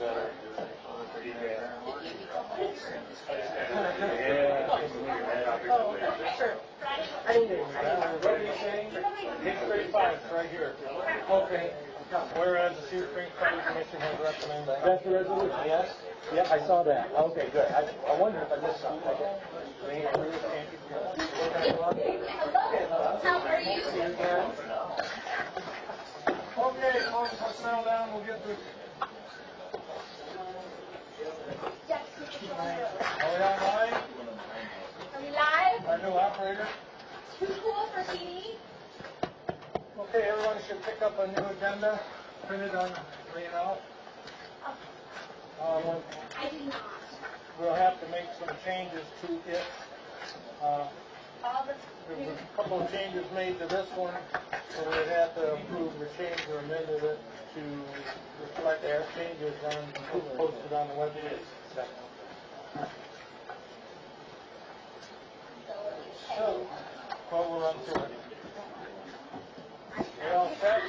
better. Sure. What are you saying? Page 35, it's right here. Okay. Whereas the Cedar Springs Planning Commission has recommended. That's the resolution, yes? Yeah, I saw that. Okay, good. I wonder if I missed something. Okay. How are you? Okay, folks, let's settle down. We'll get this. Are we online? Are we live? Our new operator. Too cool for TV? Okay, everyone should pick up a new agenda printed on laying out. I do not. We'll have to make some changes to it. All the There was a couple of changes made to this one, so we'd have to approve the change or amended it to reflect our changes and posted on the website. So, well, we'll run through it. You all set?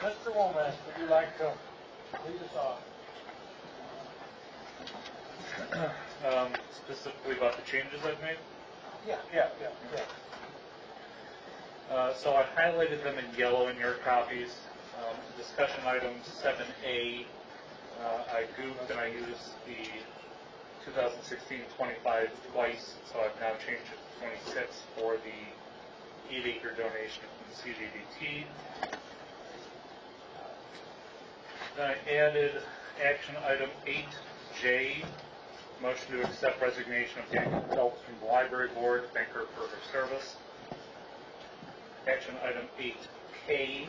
Mr. Womack, would you like to lead us off? Specifically about the changes I've made. Yeah. So I highlighted them in yellow in your copies. Discussion item 7A, I goofed and I used the 2016-25 twice, so I've now changed it to 26 for the 8-acre donation from the CDBT. Then I added action item 8J, motion to accept resignation of Daniel Phelps from the library board, thank her for her service. Action item 8K,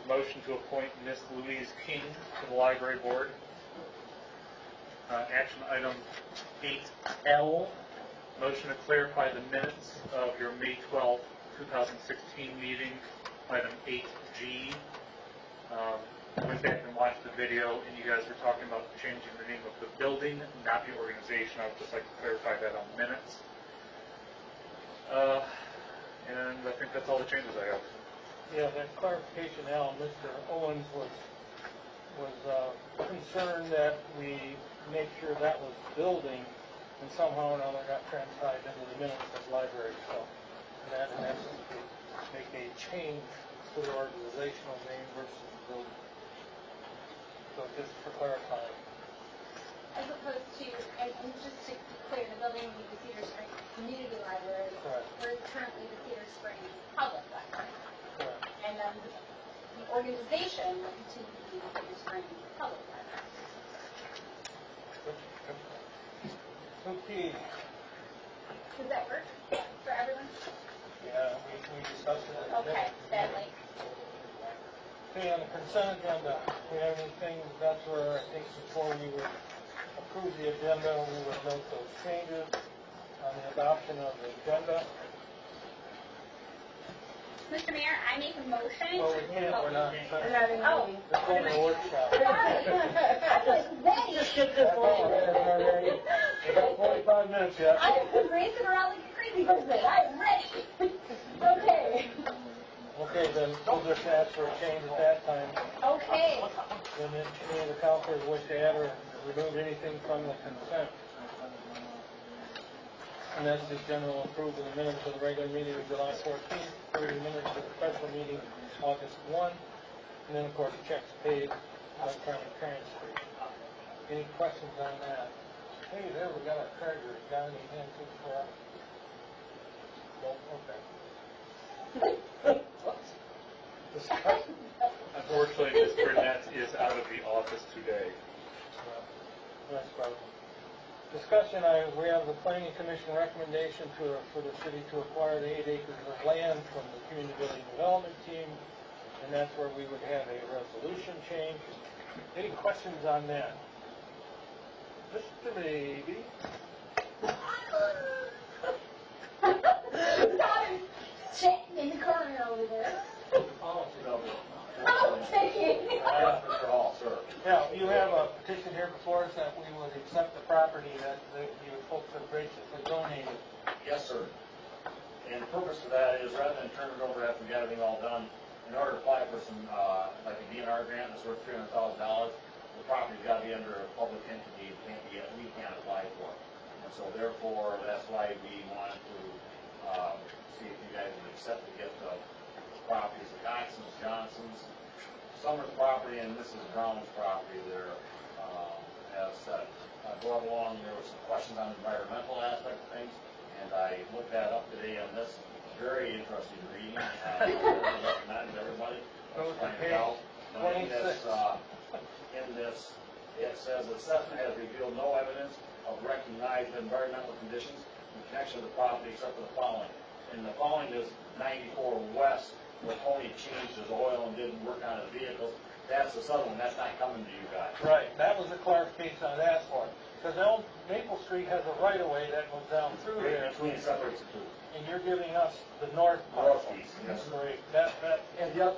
motion to appoint Miss Louise King to the library board. Action item 8L, motion to clarify the minutes of your May 12, 2016 meeting. Item 8G, went back and watched the video, and you guys were talking about changing the name of the building, not the organization. I would just like to clarify that on minutes. And I think that's all the changes I have. Yeah, that clarification, Al, Mr. Owens was concerned that we make sure that was building, and somehow or another got transcribed into the minutes of the library. So that in essence would make a change to the organizational name versus the building. So just for clarifying. As opposed to, and just to be clear, the building will be the Cedar Springs Community Library. Correct. Whereas currently the Cedar Springs Public Library. Correct. And then the organization will continue to be the Cedar Springs Public Library. Okay. Does that work for everyone? Yeah, we discussed it. Okay, Stanley. Okay, on the consent agenda, do we have anything? That's where I think before we would approve the agenda, we would note those changes on the adoption of the agenda. Mr. Mayor, I make a motion. Well, we can't, we're not. We're not in the meeting. It's only a workshop. I was ready. Just get this over with. We got 45 minutes yet. I have been racing around like a crazy person. I'm ready. Okay. Okay, then we'll just ask for a change at that time. Okay. And then any of the councilors wish to add or remove anything from the consent. And that's the general approval of the minutes of the regular meeting of July 14th, 30 minutes of the special meeting August 1, and then of course checks paid, electronic transfer. Any questions on that? Hey, there we got our treasurer. Got any answers for us? Well, okay. Unfortunately, Ms. Burnett is out of the office today. That's problem. Discussion, we have the Planning Commission recommendation for the city to acquire the 8 acres of land from the Community Building Development Team, and that's where we would have a resolution change. Any questions on that? Mr. Maybe? Sitting in the corner over there. Yeah, you have a petition here before us that we would accept the property that you folks have graciously donated. Yes, sir. And the purpose of that is rather than turn it over after we got everything all done, in order to apply for some, like a DNR grant that's worth $300,000, the property so therefore, that's why we wanted to, see if you guys would accept the gift of properties, the Coxons, Johnsons, Summers property, and Mrs. Brown's property there, as brought along, there were some questions on the environmental aspect of things, and I looked that up today on this, very interesting reading, not everybody. Go to Find page out. But in 26. this, it says assessment has revealed no evidence of recognized environmental conditions in connection with the property except for the following. And the following is 94 West, where Tony changed his oil and didn't work on his vehicles. That's the southern one, that's not coming to you guys. Right, that was a clarification I asked for. Because Maple Street has a right-of-way that goes down through Right there, between separates the two. and you're giving us the north parcel. Northeast, yes. Great, that, And the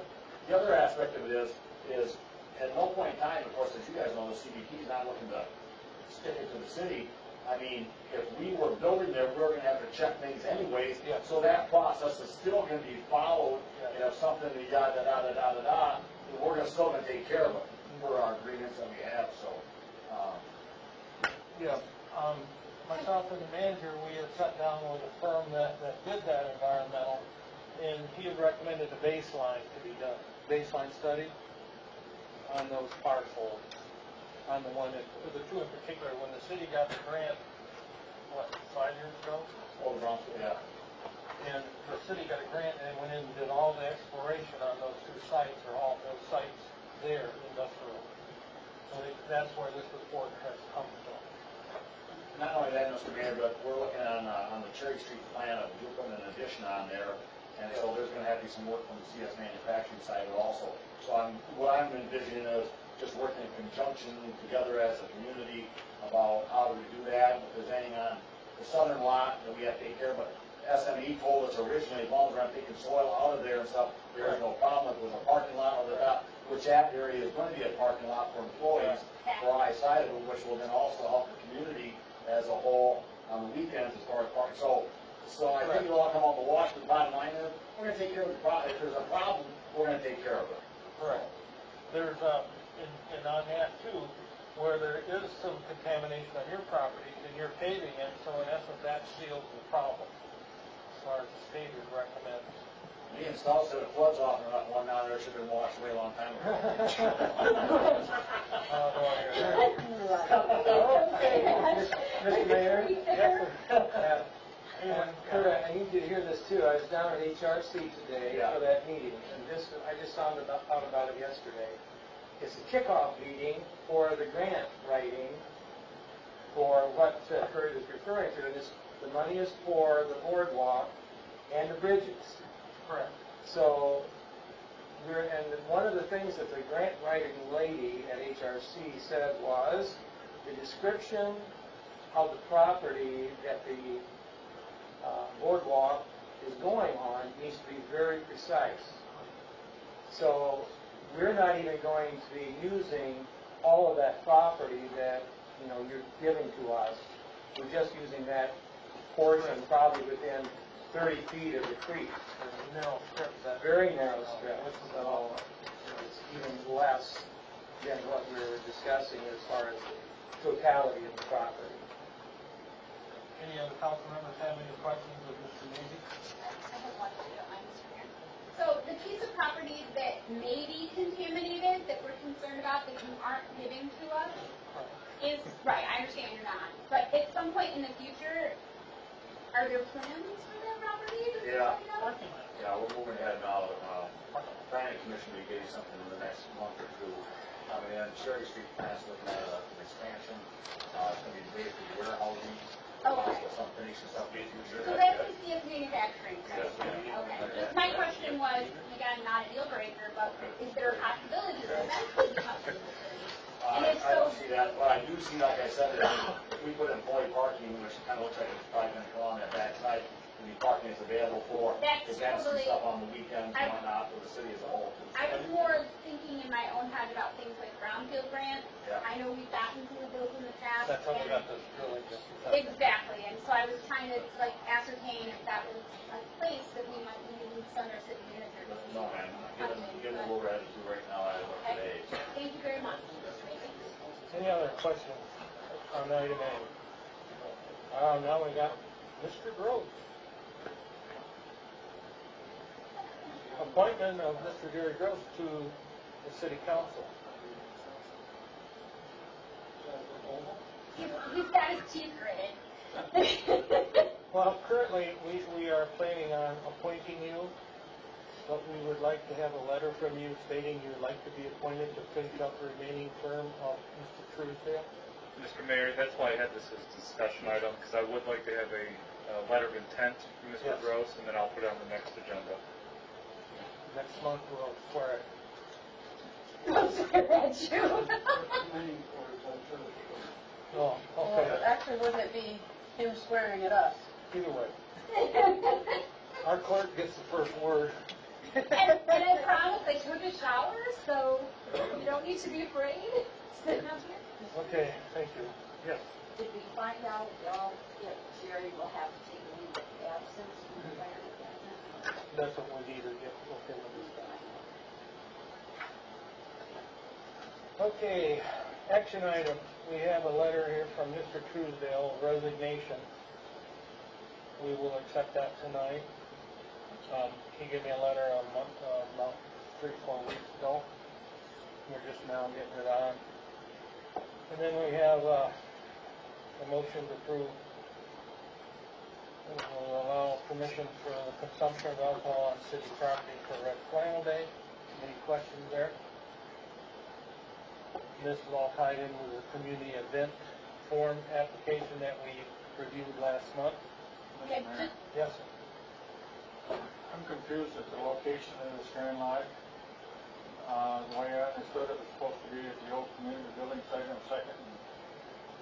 other aspect of it is at no point in time, of course, as you guys know, the CBP is not looking to stick it to the city. I mean, if we were building there, we're gonna have to check things anyways. Yeah. So that process is still gonna be followed. And if something, we're still gonna take care of it for our agreements that we have, so. yeah, myself and the manager, we had sat down with a firm that did that environmental, and he had recommended a baseline to be done, baseline study on those parcels, on the one, the two in particular, when the city got the grant, what, 5 years ago? Old Brunswick, yeah. And the city got a grant and went in and did all the exploration on those two sites, or all those sites there, industrial. So that's where this report has come from. Not only that, Mr. Mayor, but we're looking on the Cherry Street plan of putting an addition on there. And so there's gonna have to be some work from the CS manufacturing side also. So what I'm envisioning is just working in conjunction together as a community about how to do that. If there's anything on the southern lot that we have to take care of, but SME told us originally, as long as we're not taking soil out of there and stuff, there is no problem. If there's a parking lot or that, which that area is going to be a parking lot for employees for I-side of it, which will then also help the community as a whole on the weekends as far as parking. So I think it'll all come out the wash, but the bottom line is, we're gonna take care of the problem. If there's a problem, we're gonna take care of it. Correct. There's, and on that too, where there is some contamination on your property, and you're paving it, so in essence, that seals the problem, as far as the state would recommend. Me and Sal said it floods off and one down there should have been washed away a long time ago. Okay, Mr. Mayor? Yes, sir. And Kurt, I need you to hear this too. I was down at HRC today Yeah. for that meeting, and I just found out about it yesterday. It's a kickoff meeting for the grant writing for what Kurt is referring to. The money is for the boardwalk and the bridges. Correct. So, and one of the things that the grant writing lady at HRC said was the description of the property that the boardwalk is going on needs to be very precise. So we're not even going to be using all of that property that you're giving to us. We're just using that portion probably within 30 feet of the creek. There's a narrow strip that. Very narrow strip. So it's even less than what we were discussing as far as the totality of the property. Any other council members have any questions of Mr. Navy? I have one if you don't mind, Mr. Mayor. So the piece of property that may be contaminated, that we're concerned about, that you aren't giving to us, is, right, I understand you're not, but at some point in the future, are there plans for that property? Yeah. Yeah, we're moving ahead now. Planning Commission will give you something in the next month or two. I mean, on Cherry Street, plans looking at an expansion. It's gonna be basically warehousing. Okay. Some finishing stuff. So that's the CS manufacturing, right? Yes, ma'am. Okay. Just my question was, again, not a deal breaker, but is there a possibility that eventually becomes a deal breaker? And if I don't so, see that, but I do see, like I said, if we put employee parking, which kind of looks like it's probably gonna go on that backside, the parking is available for That's events and totally- stuff on the weekends and whatnot for the city as a whole. I was more thinking in my own head about things like brownfield grants. Yeah. I know we've gotten some of those in the past. That's how we and- got this drilling just. Exactly, and so I was trying to ascertain if that was a place that we might use some our city manager. But no, man, given what we're headed to right now, I look today. Thank you very much. Any other questions on item A? Now we got Mr. Groves. Appointment of Mr. Gary Groves to the city council. He's got his teeth gritted. Well, currently, we are planning on appointing you, but we would like to have a letter from you stating you would like to be appointed to finish up the remaining term of Mr. Truesdale. Mr. Mayor, that's why I had this as a discussion item, because I would like to have a letter of intent from Mr. Yes. Gross, and then I'll put it on the next agenda. Next month, we'll swear it. I'll swear at you. Oh, Well, okay, actually, wouldn't it be him swearing at us? either way. Our clerk gets the first word. And I promise I took a shower, so you don't need to be afraid. Sitting up here. Okay, thank you. Yes. Did we find out if Jerry will have to take a leave of absence from the fire department? That's what we need to get okay with this time. Okay, action item. We have a letter here from Mr. Truesdale, resignation. We will accept that tonight. He gave me a letter a month, about 3-4 weeks ago. We're just now getting it on. And then we have a motion to approve. We'll allow permission for the consumption of alcohol on city property for Red Flannel Day. Any questions there? This is all tied in with the community event form application that we reviewed last month. Okay, just Yes, I'm confused at the location of this Grand Lodge. The way I understood it was supposed to be at the old community building site on Second and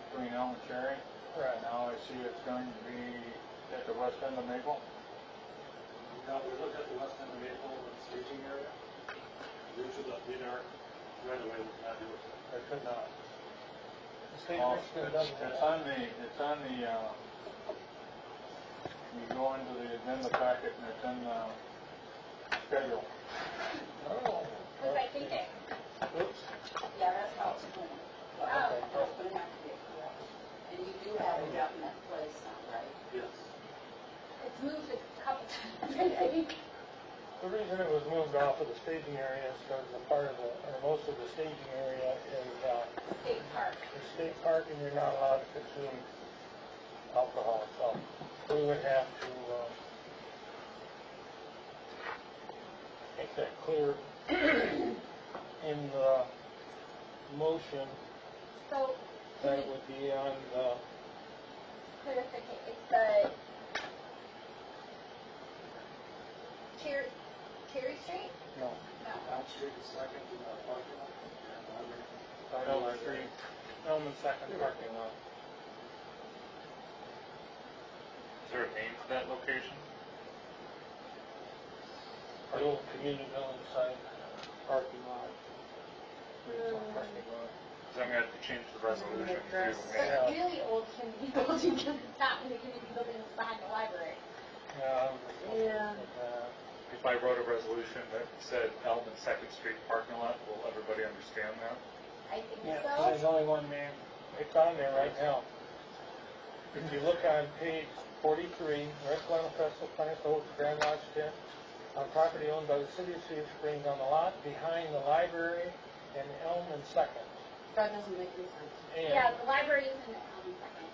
between Elm and Cherry. right. Now I see it's going to be at the west end of Maple. Now, we looked at the west end of Maple, the staging area. Due to the radar, right away, we cannot do it. I could not. The state of Oh, Michigan doesn't it's have. on the, you go into the agenda packet and it's in the schedule. Oh. because I think it. Oops. Yeah, that's how it's going. Oh. That's going to have to be correct. And you do have a definite place now, right? Yes. It's moved a couple times, I think. The reason it was moved off of the staging area is because a part of the, or most of the staging area is, State park. the state park and you're not allowed to consume alcohol, so we would have to, make that clear in the motion. So, That it would be on the, clarification, it's the Cherry Street? no, No. Elm Street is second to the parking lot. Elm Street, Elm and Second parking lot. Is there a name for that location? The old community building site, parking lot. Parking lot. Because I'm going to have to change the resolution to Address. Yeah. It's really old community building because it's not in the community building, it's behind the library. Yeah. If I wrote a resolution that said Elm and Second Street parking lot, will everybody understand that? I think Yeah, so. there's only one name. It's on there right now. If you look on page 43, Red Flannel Festival plans to hold the Grand Lodge tent on property owned by the city of Cedar Springs on the lot behind the library and Elm and Second. That doesn't make any sense. And Yeah, the library is in the second.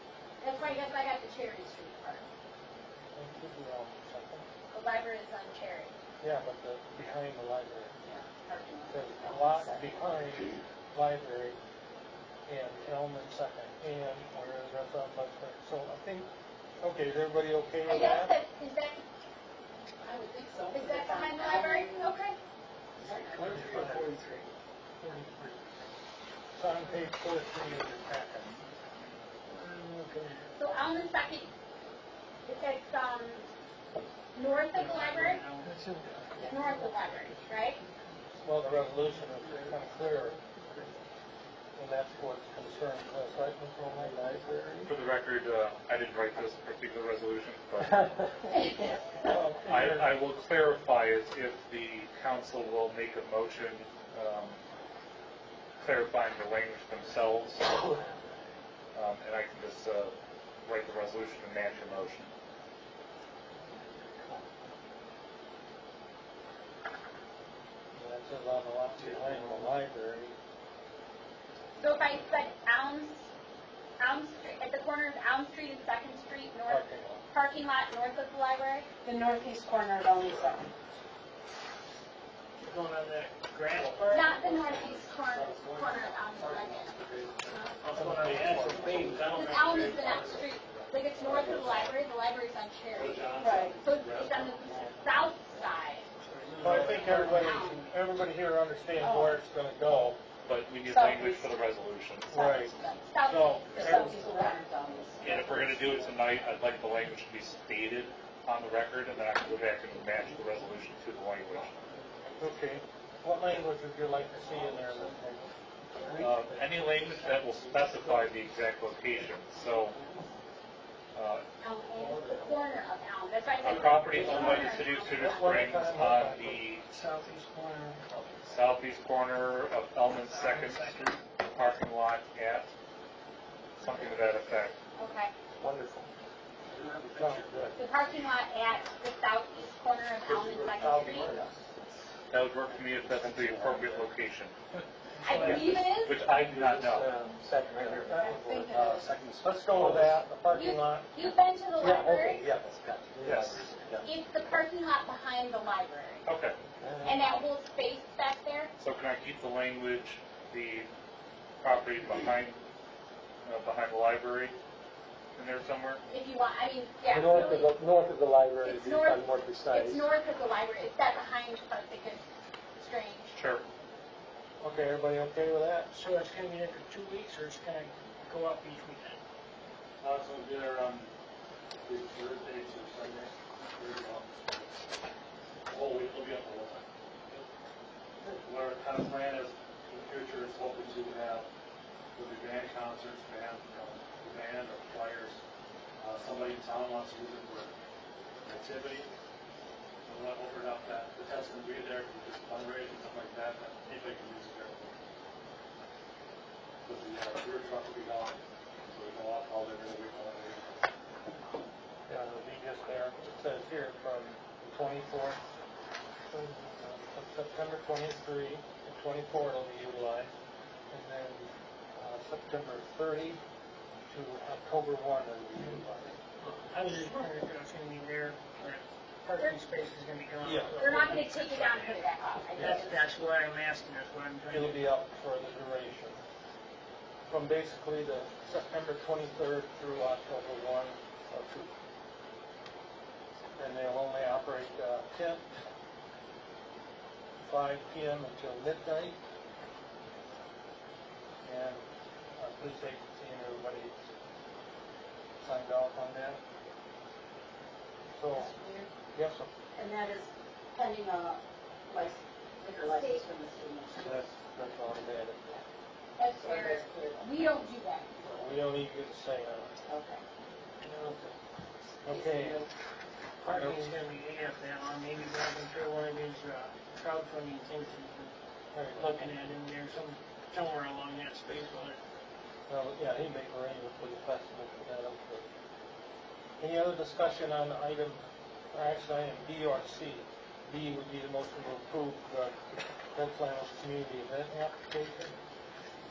That's why I guess I got the Cherry Street part. it could be Elm and Second. The library is on Cherry. Yeah, but the, behind the library. Yeah, parking lot. There's a lot behind library and Elm and Second. And where is that on my place? So I think, okay, is everybody okay I with guess that? that, is that, I would think so. is that behind the library? Okay. It's on page 14 of your packet. Okay. So Elm and Second, it's, north of the library? North of the library, right? Well, the resolution is kind of clear, and that's what's concerned us, right, Mr. O'Malley? For the record, I didn't write this particular resolution, but Well, I will clarify it if the council will make a motion clarifying the language themselves, and I can just write the resolution and match your motion. That says on the lot behind the library. So if I said Elm Street, at the corner of Elm Street and Second Street, north, Parking lot. parking lot north of the library? The northeast corner of Elm Second. Going on that grass part? Not the northeast corner of Elm Street. Also on the actual page, I don't Because Elm is the next street, like it's north of the library's on Cherry. Right. So it's on the south side. Well, I think everybody here understands where it's gonna go. But we need So- language for the resolution. Right. South. So, The southeast corner of Elm. And if we're gonna do it tonight, I'd like the language to be stated on the record, and then I can go back and match the resolution to the language. okay, what language would you like to see in there? Any language that will specify the exact location, so, Elm is the corner of Elm. That's why I a said. property owned by the city of Cedar Springs on the southeast corner. southeast corner of Elm and Second Street, parking lot at, something to that effect. Okay. Wonderful. Sounds good. The parking lot at the southeast corner of Elm and Second Street. That would work for me if that's the appropriate location, I believe it is. which I do not know. Second, let's go with that, the parking lot. You've been to the library? Yes. It's the parking lot behind the library. Okay, And that whole space back there? so can I keep the language, the property behind the library in there somewhere? If you want, I mean, yeah. North really, of the library, It's to be north- more precise. It's north of the library. It's that behind part that gets strange. Sure. Okay, everybody okay with that? So it's gonna be there for 2 weeks, or it's gonna go up each weekend? So it'll be there on the Thursday to Sunday. Whole week, it'll be up the whole time. What our kind of plan is, in the future, is hoping to have, with the band concerts, the band or players, somebody in town wants to use it for activity. So we'll open it up that, the tent's gonna be there, for just fundraising, stuff like that, but anybody can use it there. But the beer truck will be gone, so we go out all day, every week, all day. Yeah, it'll be just there. It says here from the 24th, September 23 and 24 it'll be utilized. And then September 30 to October 1 it'll be utilized. I was just wondering if it's gonna be there, or parking space is gonna be gone. Yeah. They're not going to take it down and put it back up. I guess. That's what I'm asking, that's what I'm trying to. It'll be up for the duration. From basically the September 23rd through October 1 or 2. And they'll only operate 10, 5 p.m. until midnight. And police agency and everybody signed off on that. So, yes, sir. And that is pending a liquor license from the city. That's automatic. That's So fair. that's clear. We don't do that. We don't even get to say that. Okay. Okay. Parking's gonna be AF now, maybe Bob can throw one of his crowdfunding things he's been looking at in there, somewhere along that space on it. Well, yeah, he make arrangements for the festival for that. Okay. Any other discussion on item B or C? B would be the motion to approve the Red Flannels community event application.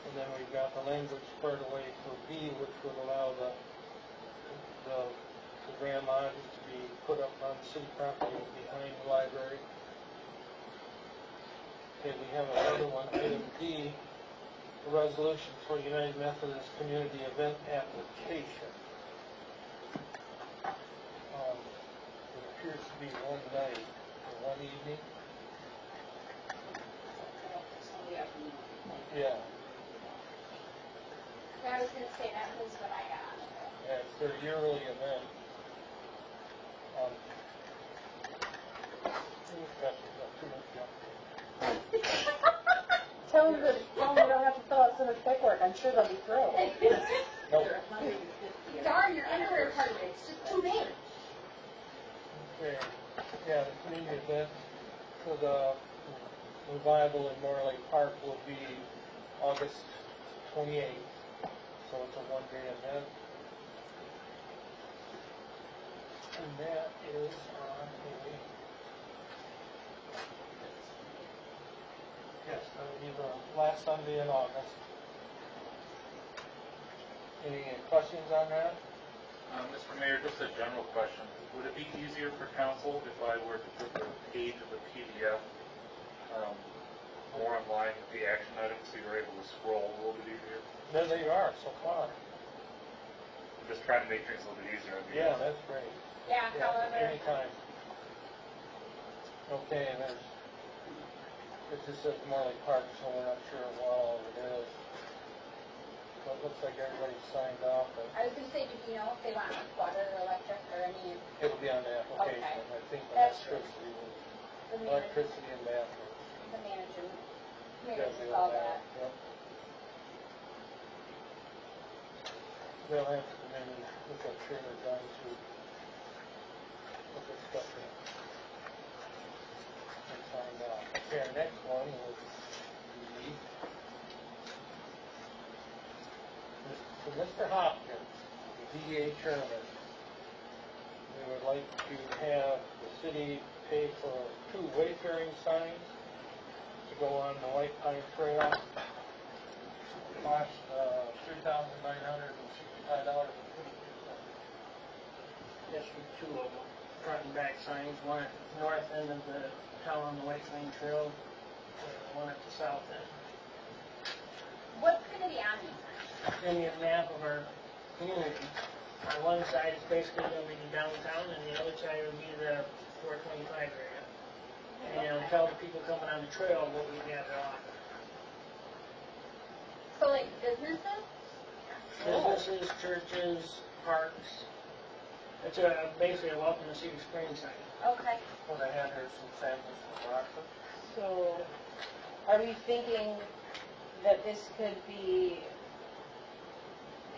And then we've got the language squared away for B, which would allow the Grand Lodge to be put up on city property behind the library. Okay, we have another one, item D, a resolution for United Methodist Community Event application. It appears to be one night or one evening. Yeah, I was going to say that was what I got. yeah, it's their yearly event. Tell them we don't have to fill out so much paperwork, I'm sure they'll be thrilled. Nope. Darn, your underwear part of it's just too big. Okay, yeah, the community event for the revival in Morley Park will be August 28th, so it's a one-day event. And that is on a, yes, that'll be the last Sunday in August. Any questions on that? Mr. Mayor, just a general question. Would it be easier for council if I were to put the page of the PDF more in line with the action items so you're able to scroll a little bit easier? There they are, so far. I'm just trying to make things a little bit easier. Yeah, that's great. Yeah, however, Anytime. Okay, and there's, it just says Morley Park, so we're not sure what all of it is. But it looks like everybody's signed off, and I was gonna say, did you know if they want like water or electric or any, it'll be on the application. Okay. I think That's electricity, the manager, electricity and bathrooms. the manager, Gotta do saw all that. Yep. They'll have to come in, and which I'm sure they're going to look at stuff and find out. Okay, our next one is for Mr. Hopkins, the DDA chairman. We would like to have the city pay for 2 wayfaring signs to go on the White Pine Trail. Cost $3,965.50. Yes, for 2 of them, front and back signs, one at the north end of the town on the White Plain Trail, one at the south end. What's gonna be on these? Give me a map of our community. On one side is basically gonna be the downtown, and the other side will be the 425 area. And it'll tell the people coming on the trail what we have to offer. So like businesses? Businesses, churches, parks. It's basically a welcome to Cedar Springs sign. Okay. What I had here, some samples from Rockford. So, are we thinking that this could be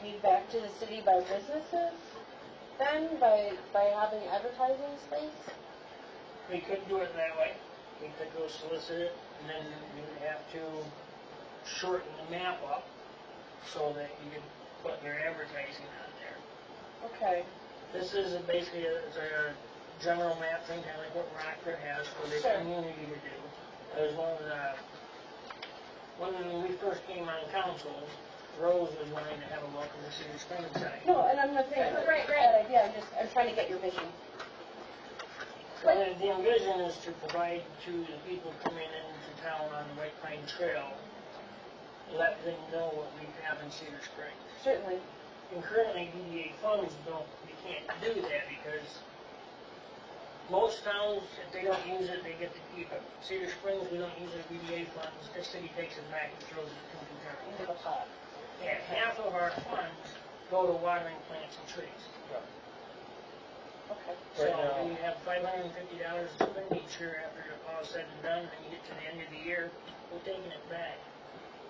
paid back to the city by businesses then, by having advertising space? We could do it that way. We could go solicit it, and then you would have to shorten the map up so that you could put your advertising on there. Okay. This is basically a general map thing, kind of like what Rockford has for their Sure. community to do. There's when we first came on council, Rose was wanting to have a welcome to Cedar Springs sign. No, and I'm not saying it's a Right, bad idea, I'm trying to get your vision. And the envision is to provide to the people coming into town on the White Pine Trail, let them know what we have in Cedar Springs. Certainly. And currently DDA funds we can't do that because most towns, if they don't use it, they get to keep it. Cedar Springs, we don't use our DDA funds, the city takes it back and throws it into the town. Into the pot. And half of our funds go to watering plants and trees. Okay. So Right now- we have $550 to spend each year after all said and done, and you get to the end of the year, we're taking it back.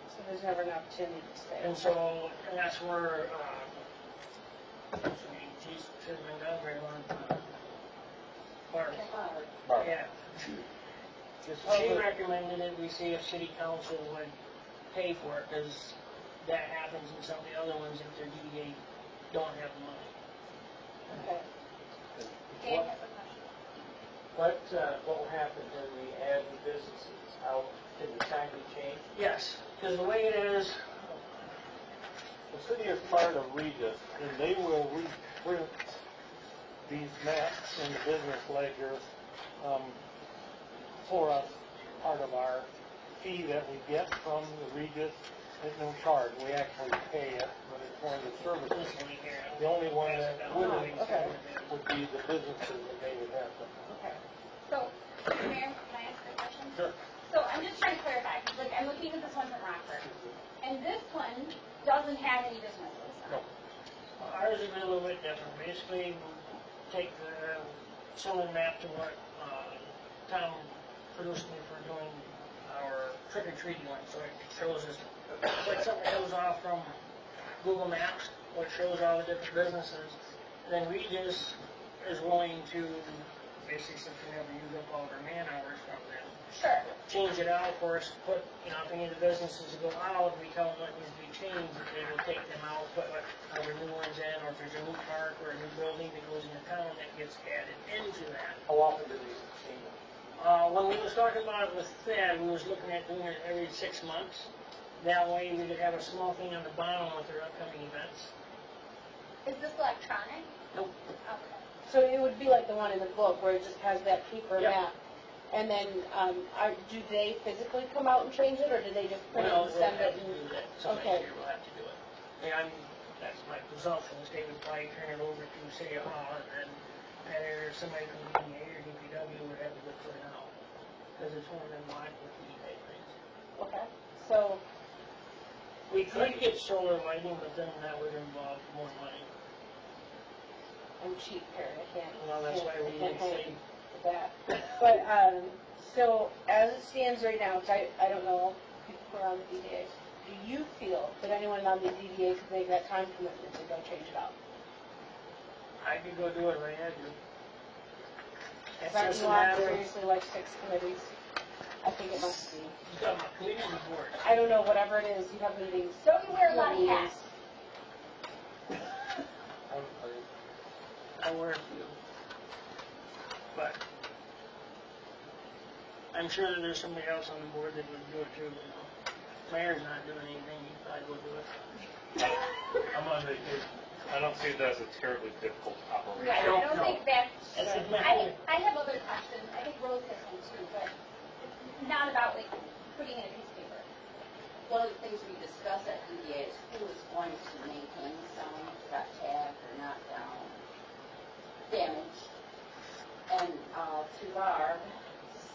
So there's never an opportunity to stay. And so, and that's where, what's her name, she's in Montgomery on, Barb. Barb. Yeah. Just She how the- recommended it, we see if city council would pay for it, because that happens in some of the other ones if their DDA don't have the money. Okay. Dan has a question. What will happen when we add the businesses? How, can the sign be changed? Yes, because the way it is, The city is part of Regis, and they will reprint these maps in the business ledgers for us, part of our fee that we get from the Regis. There's no charge, we actually pay it, but it's one of the this services. one here. The only one that wouldn't Okay. would be the businesses that they would have to. Okay. So, Mr. Mayor, can I ask a question? Sure. So I'm just trying to clarify, 'cause, like, I'm looking at this one from Rockford, and this one doesn't have any businesses. No. Ours is a little bit different. Basically, we take the similar map to what Tom produced me for doing our trick or treating one. So it shows us, it's like something that comes off from Google Maps, which shows all the different businesses. And then Regis is willing to, basically since we never use up all of our man hours from them, Sure. change it out for us, put, if any of the businesses go out, we tell them what needs to be changed, they will take them out, put other new ones in, or if there's a new park or a new building that goes into town, that gets added into that. How often do these change? When we was talking about it with Fed, we was looking at doing it every 6 months. That way we could have a small thing on the bottom with their upcoming events. Is this electronic? Nope. Okay. So it would be like the one in the book where it just has that paper Yep. map. And then, do they physically come out and change it, or do they just print it Well, and we'll send have it? to do that. Somebody Okay. here will have to do it. And that's my presumption, is they would probably turn it over to City Hall, and then either somebody from DDA or DPW would have to go put it out. Because it's one of them line with the type things. Okay, so, We could get solar lighting, but then that would involve more money. I'm cheap here, I can't. Well, that's why we can't would pay say, for that. But, so as it stands right now, which I don't know people who are on the DDA, do you feel that anyone on the DDA could make that time commitment to go change it out? I could go do it right now, dude. It's That just you a want matter of, seriously like 6 committees? I think it must be. you got my committee report. I don't know, whatever it is, you have meetings. Don't you wear a lot of You have hats? I wear a few. But I'm sure that there's somebody else on the board that would do it too, Mayor's not doing anything, he'd probably go do it. I'm on vacation. I don't see that as a terribly difficult operation. Right, I don't don't know. think that's, That's I exactly. have other questions, I think Rose has some too, but it's not about like putting in a piece of paper. One of the things we discussed at DDA is who is going to maintain the sign, if it got tagged or knocked down, damaged. And to Barb,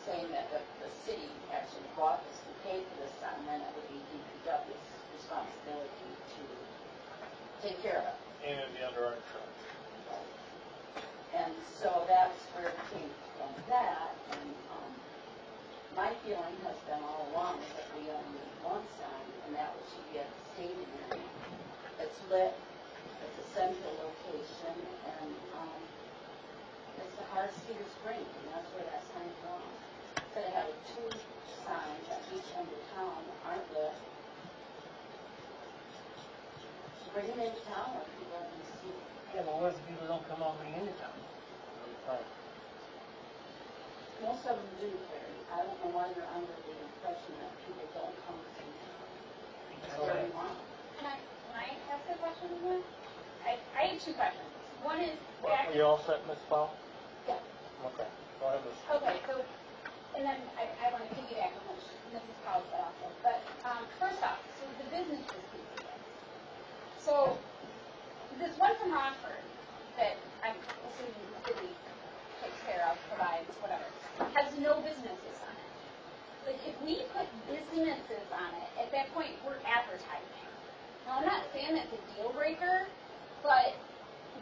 saying that the city actually bought this and paid for this sign, then it would be DPW's responsibility to take care of it. And it'd be under our insurance. And so that's where it came from that, and my feeling has been all along that we only need one sign, and that would should be at the stadium area. It's lit, it's a central location, and it's the heart of Cedar Springs, and that's where that sign belongs. Instead of having 2 signs at each end of town that aren't lit, bring them into town where people can see. Yeah, but what if people don't come all the way into town? Most of them do, Larry. I don't know why you're under the impression that people don't come to see you. That's what we want. Can I ask a question here? I have 2 questions. One is, Are you all set, Ms. Powell? Yeah. Okay, go ahead, Ms. Okay, so, and then I want to piggyback on what Mrs. Powell said also. But first off, so the businesses piece of this. So this one from Rockford that I'm assuming the city takes care of, provides, whatever, has no businesses on it. But if we put businesses on it, at that point, we're advertising. Now, I'm not saying that's a deal breaker, but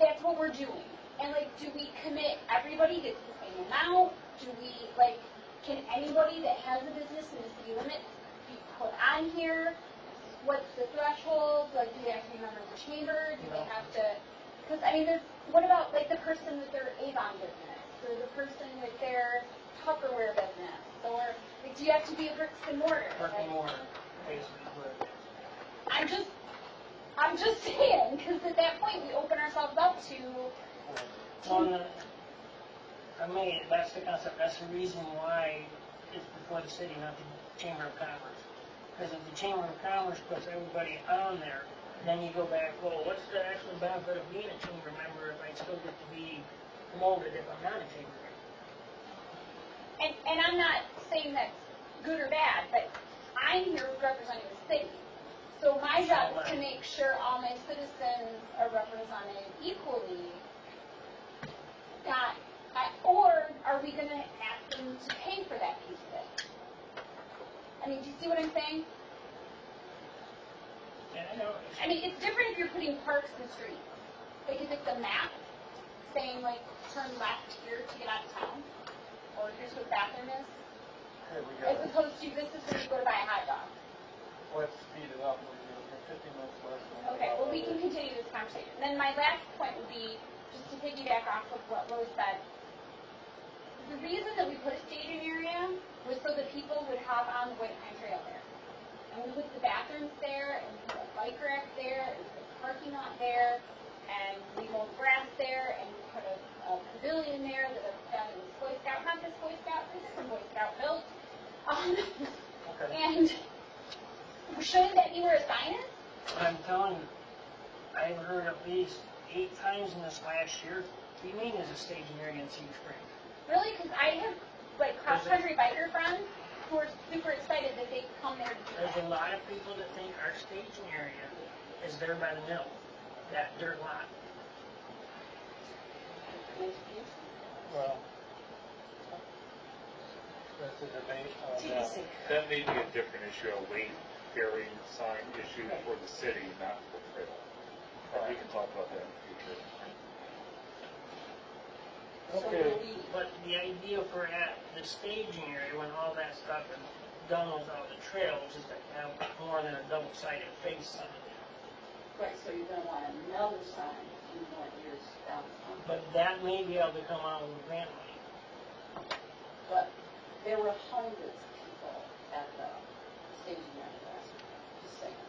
that's what we're doing. And like, do we commit everybody gets the same amount? Do we, like, can anybody that has a business in the city limits be put on here? What's the threshold? Like, do they have to be members of the chamber? Do they have to, because, I mean, what about, like, the person with their Avon business? Or the person with their Tupperware business? Or, like, do you have to be a bricks and mortar? Brick and Like, mortar, basically, what it is. I'm just saying, because at that point, we open ourselves up to, Well, I mean, that's the concept, that's the reason why it's before the city, not the Chamber of Commerce. Because if the Chamber of Commerce puts everybody on there, then you go back, well, what's the actual benefit of being a chamber member if I still get to be promoted if I'm not a chamber member? and I'm not saying that's good or bad, but I'm here representing the city. So my job is to make sure all my citizens are represented equally. Or are we going to ask them to pay for that piece of it? I mean, do you see what I'm saying? Yeah, I know. I mean, it's different if you're putting parks and streets. Like if it's a map saying like turn left here to get out of town, or here's what the bathroom is, Okay, we as got it. opposed to this is where you go to buy a hot dog. Let's speed it up, we're 15 minutes left. Okay, well, we can continue this conversation. Then my last point would be, just to piggyback off of what Rose said, the reason that we put a staging area was so that people would hop on the White Pine Trail there. And we put the bathrooms there, and we put a bike rack there, and we put a parking lot there, and we mowed grass there, and we put a pavilion there that was Boy Scout, not just Boy Scout, this is from Boy Scout built. And shouldn't that be where a sign is? I'm telling you, I've heard at least 8 times in this last year, what do you mean there's a staging area in Cedar Springs? Really? Because I have, like, cross-country biker friends who are super excited that they come there to do There's that. a lot of people that think our staging area is there by the mill, that dirt lot. Well, that's a debate on that. TBC. That may be a different issue, a weight bearing sign issue for the city, not for the trail. But we can talk about that in the future. Okay. But the idea for the staging area, when all that stuff is done with all the trails, is to have more than a double-sided face on it. Right, so you're gonna want another sign in more years down the line. But that may be able to come out with grant money. But there were hundreds of people at the staging area last week, just saying.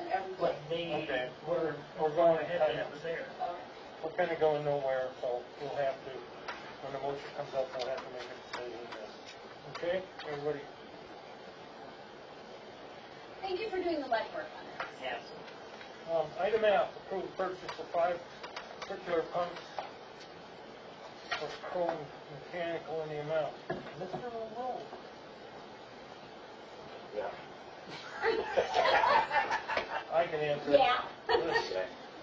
And every But day. Okay, they, we're going ahead, ahead. that was there. We're kind of going nowhere, so we'll have to, when the motion comes up, we'll have to make a decision on this. Okay, everybody? Thank you for doing the legwork on this. Yes. Item F, approve purchase of 5 circular pumps for Chrome Mechanical in the amount. Mr. Monroe. Yeah. I can answer it. Yeah.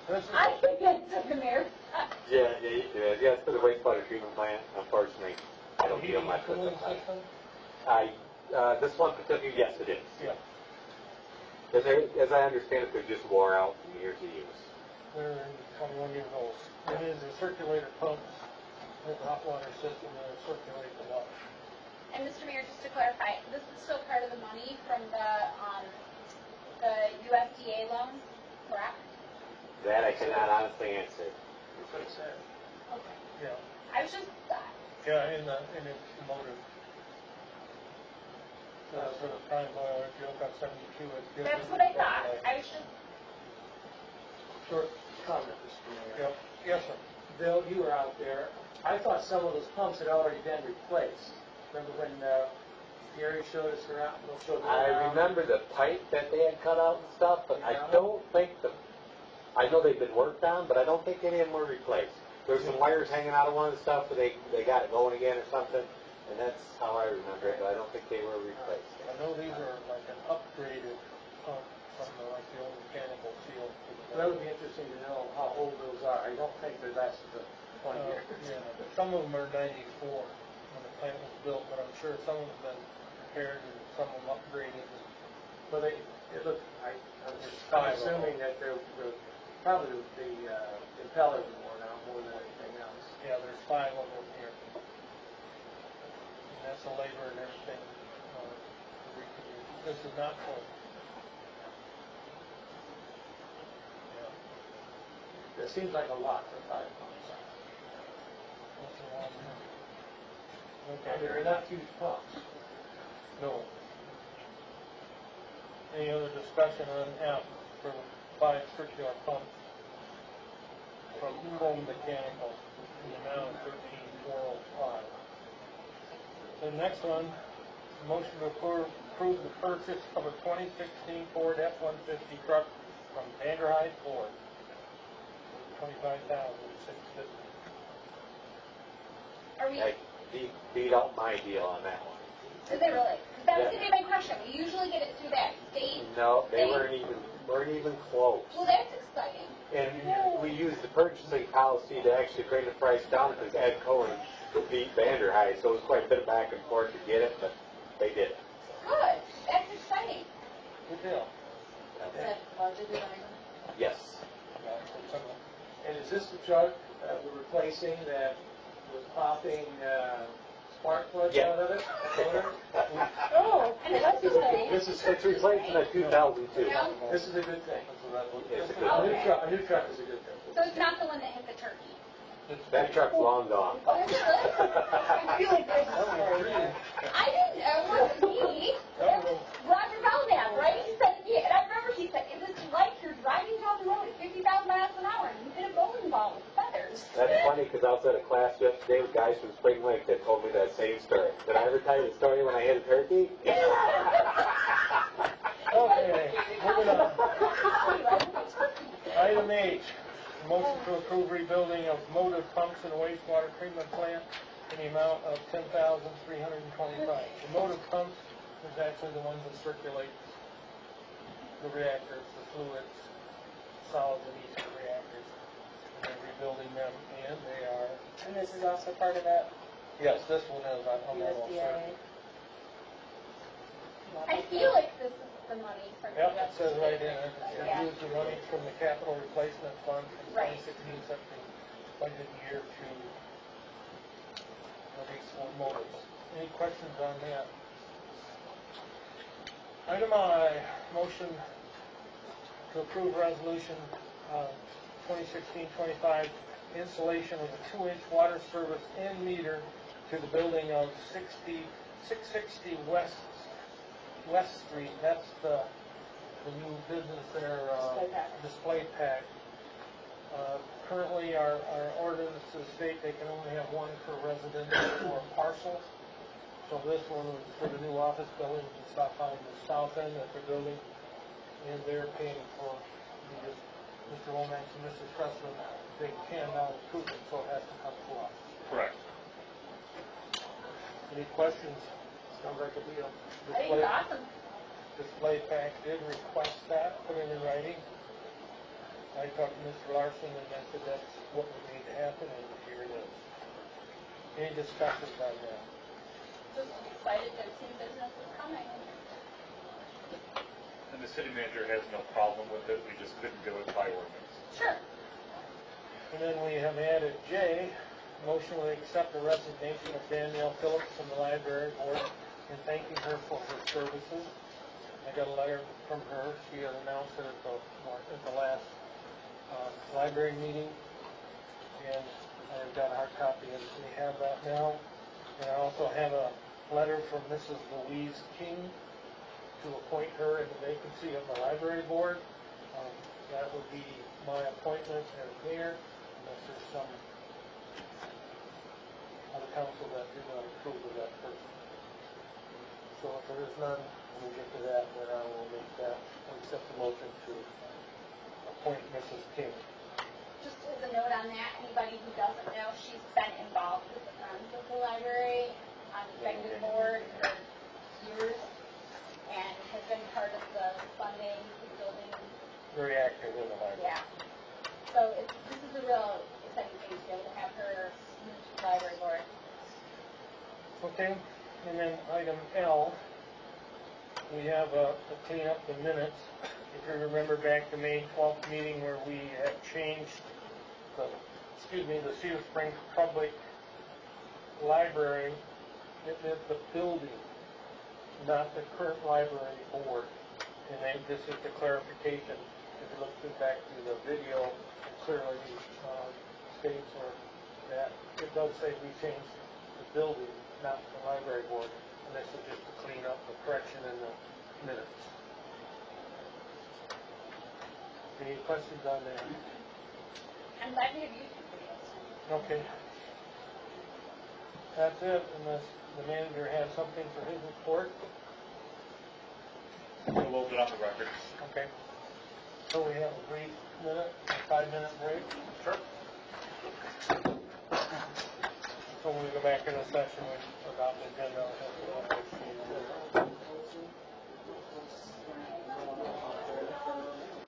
This is, I think that's the mayor. Yeah, you did. Yeah, it's for the wastewater treatment plant. Unfortunately, I don't deal much with cooling it. system? This one particularly, yes, it is. Yeah. As I understand it, they're just wore out from years of use. They're 21 years old. It is a circulator pumps with a hot water system that circulates the water. And Mr. Mayor, just to clarify, this is still part of the money from the USDA loan, correct? That I cannot honestly answer. That's what it said. Okay. Yeah. I was just, Yeah, in its motive. For the prime oil, if you look on 72, it's different. that's what I thought. I was just, Short comment, Mr. Mayor. Yep, yes, sir. Bill, you were out there. I thought some of those pumps had already been replaced. Remember when Gary showed us around? I remember the pipe that they had cut out and stuff, but I don't think I know they've been worked on, but I don't think any of them were replaced. There were some wires hanging out of one of the stuff, but they got it going again or something, and that's how I remember it, but I don't think they were replaced. I know these are like an upgraded pump from like the old mechanical seal. That would be interesting to know how old those are. I don't think they're less than 20 years. Yeah, but some of them are 94 when the plant was built, but I'm sure some of them have been repaired and some of them upgraded. But I'm assuming that they're probably the impellers are worn out more than anything else. Yeah, there's 5 of them here. And that's the labor and everything. This is not full. It seems like a lot for 5 pumps. That's a lot more. And Okay. they're not huge pumps. No. Any other discussion on F for 5 circular pumps from Home Mechanical in the amount of $13,405? The next one, motion to approve the purchase of a 2016 Ford F-150 truck from Vanderhyde Ford. $25,650. are we, I beat out my deal on that one. is it really? 'Cause that was going to be my question. We usually get it through that state. No, they weren't even close. Well, that's exciting. And we used the purchasing policy to actually bring the price down because Ed Cohen beat Vanderhyde, so it was quite a bit of back and forth to get it, but they did it. Good. That's exciting. Good deal. Is that budgeted item? Yes. And is this the truck we're replacing that was popping spark plugs Yeah. out of it? Oh, And that's exciting. It's replacing a 2002. This is a good thing. It's a A good new thing. truck, a new truck is a good thing. So it's not the one that hit the turkey. That truck's long gone. Oh, is it really? I feel like there's a That was story. green. I didn't, it wasn't me. It was Roger Belknap, right? He said, yeah, and I remember he said, it was like you're driving down the road at 50,000 miles an hour and you hit a bowling ball with feathers. That's funny, because I was at a class yesterday with guys from Spring Lake that told me that same story. Did I ever tell you the story when I hit a turkey? Okay, moving on. Item H, motion to approve rebuilding of motor pumps in a wastewater treatment plant in the amount of $10,325. The motor pumps is actually the ones that circulate the reactors, the fluids, solids in each of the reactors. And they're rebuilding them, and they are, And this is also part of that yes, this one is on almost USDA. I feel like this is the money from the Yep, it says right in it, it Yeah. says use the money from the capital replacement fund from Right. 2016 budget year to these four motors. Any questions on that? Item I, motion to approve resolution 2016-25, installation of a 2-inch water service and meter to the building of 660 West Street. That's the new business there, Display Pack. Currently, our ordinances state they can only have one per residential or parcel. So this one was for the new office building and stuff on the south end that they're building. And they're paying for, Mr. Lomax and Mrs. Pressman, they can now approve it, so it has to come to us. Correct. Any questions? Sounds like a deal. I think it's awesome. Display Pack did request that, put it in writing. I talked to Mr. Larson and I said that's what would need to happen, and here it is. Any discussions on that? Just excited that team business is coming. And the city manager has no problem with it, we just couldn't do it by ordinance. Sure. And then we have added J, motion to accept the resignation of Danielle Phillips from the library board and thanking her for her services. I got a letter from her. She had announced it at the last library meeting, and I've got a hard copy of it. We have that now. And I also have a letter from Mrs. Louise King to appoint her in the vacancy of the library board. That would be my appointment as mayor, unless there's some other council that do not approve of that person. So if there is none, when we get to that, then I will make that, accept the motion to appoint Mrs. King. Just as a note on that, anybody who doesn't know, she's been involved with the Friends of the Library on the executive board for years and has been part of the funding, the building. Very active in the library. Yeah. So this is a real exciting thing to be able to have her move to the library board. Okay, and then item L, we have to clean up the minutes. If you remember back to May 12th meeting where we had changed the Cedar Springs Public Library, it is the building, not the current library board. And then this is the clarification. If you look back to the video, it clearly states that it does say we changed the building, not the library board. And this is just to clean up the correction in the minutes. Any questions on that? I'm glad to have YouTube videos. Okay. That's it, unless the manager has something for his report. We'll open up the record. Okay. So we have a brief minute, 5-minute break. Sure. So when we go back in the session, we adopt the agenda.